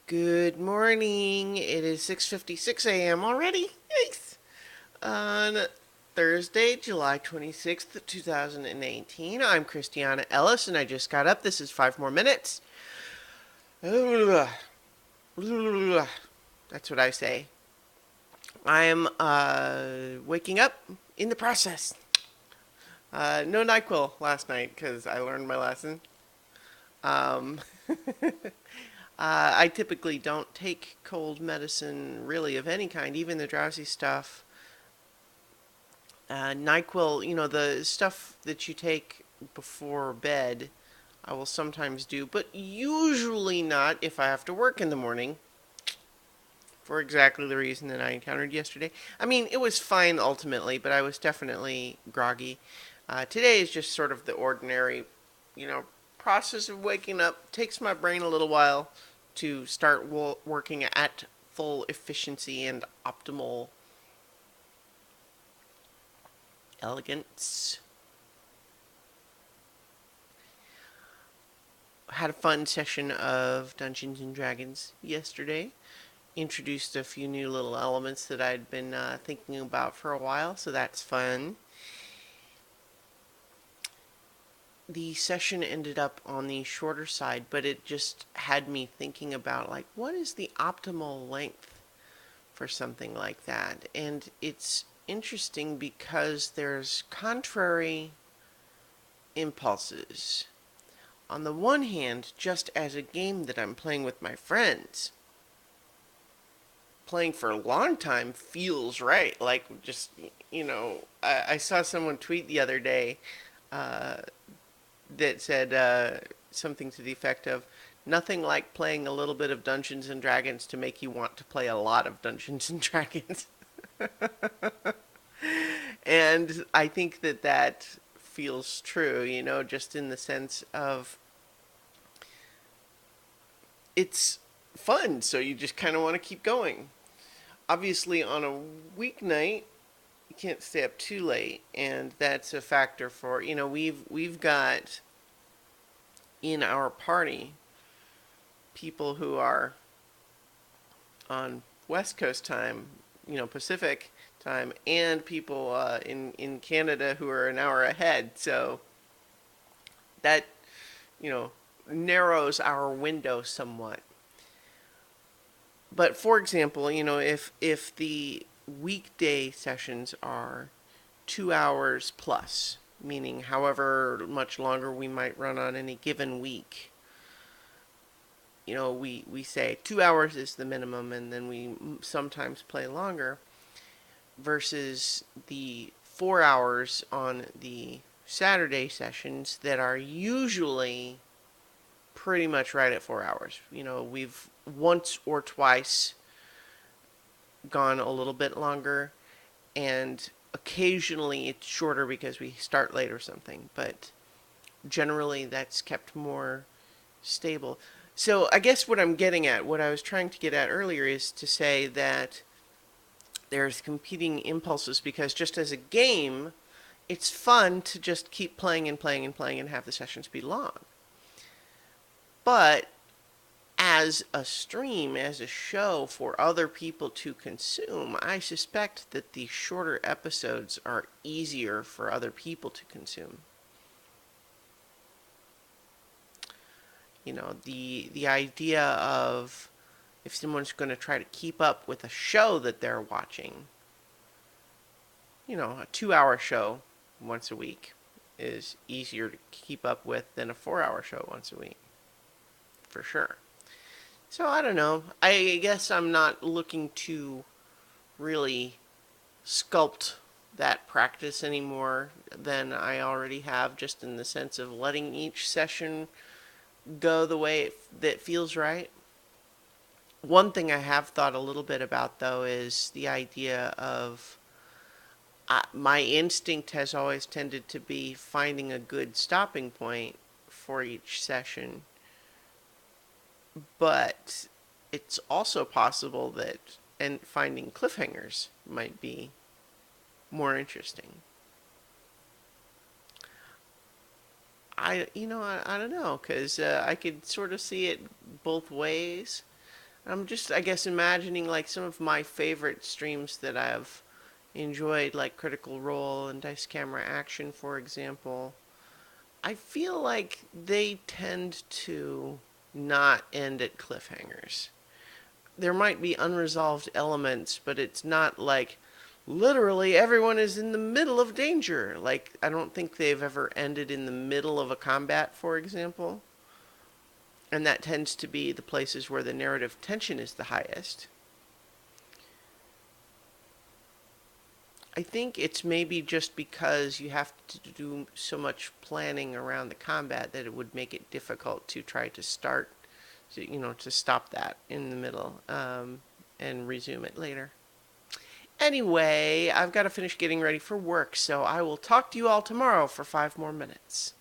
Good morning. It is 6:56 a.m. already. Yikes. On Thursday, July 26th, 2018. I'm Christiana Ellis and I just got up. This is 5 more minutes. That's what I say. I am waking up in the process. No NyQuil last night because I learned my lesson. Um, I typically don't take cold medicine really of any kind, even the drowsy stuff. NyQuil, the stuff that you take before bed, I will sometimes do, but usually not if I have to work in the morning for exactly the reason that I encountered yesterday. I mean, it was fine ultimately, but I was definitely groggy. Today is just sort of the ordinary, you know, process of waking up. Takes my brain a little while to start working at full efficiency and optimal elegance. Had a fun session of Dungeons and Dragons yesterday. Introduced a few new little elements that I'd been thinking about for a while, so that's fun. The session ended up on the shorter side, but it just had me thinking about like what is the optimal length for something like that. And it's interesting because there's contrary impulses. On the one hand, just as a game that I'm playing with my friends, playing for a long time feels right. Like, just, I saw someone tweet the other day uh, that said something to the effect of, nothing like playing a little bit of Dungeons and Dragons to make you want to play a lot of Dungeons and Dragons. And I think that that feels true, just in the sense of it's fun, so you just kind of want to keep going. Obviously, on a weeknight, you can't stay up too late, and that's a factor for we've got in our party people who are on West Coast time, Pacific time, and people in Canada who are an hour ahead. So that you know narrows our window somewhat. But for example, if the weekday sessions are 2 hours plus, meaning however much longer we might run on any given week, we say 2 hours is the minimum, and then we sometimes play longer, versus the 4 hours on the Saturday sessions that are usually pretty much right at 4 hours. We've once or twice gone a little bit longer, and occasionally it's shorter because we start late or something, but generally that's kept more stable. So I guess what I was trying to get at earlier is to say that there's competing impulses because just as a game, it's fun to just keep playing and playing and playing and have the sessions be long. But as a stream, as a show for other people to consume, I suspect that the shorter episodes are easier for other people to consume. The idea of if someone's going to try to keep up with a show that they're watching, a 2 hour show once a week is easier to keep up with than a 4 hour show once a week, for sure. So I don't know. I guess I'm not looking to really sculpt that practice any more than I already have, just in the sense of letting each session go the way that feels right. One thing I have thought a little bit about, though, is the idea of my instinct has always tended to be finding a good stopping point for each session, but it's also possible that and finding cliffhangers might be more interesting. I don't know, because I could sort of see it both ways. I'm just, I guess, imagining like some of my favorite streams that I've enjoyed, like Critical Role and Dice Camera Action, for example. I feel like they tend to not end at cliffhangers. There might be unresolved elements, but it's not like literally everyone is in the middle of danger. Like, I don't think they've ever ended in the middle of a combat, for example. And that tends to be the places where the narrative tension is the highest. I think it's maybe just because you have to do so much planning around the combat that it would make it difficult to try to start, to stop that in the middle and resume it later. Anyway, I've got to finish getting ready for work, so I will talk to you all tomorrow for 5 more minutes.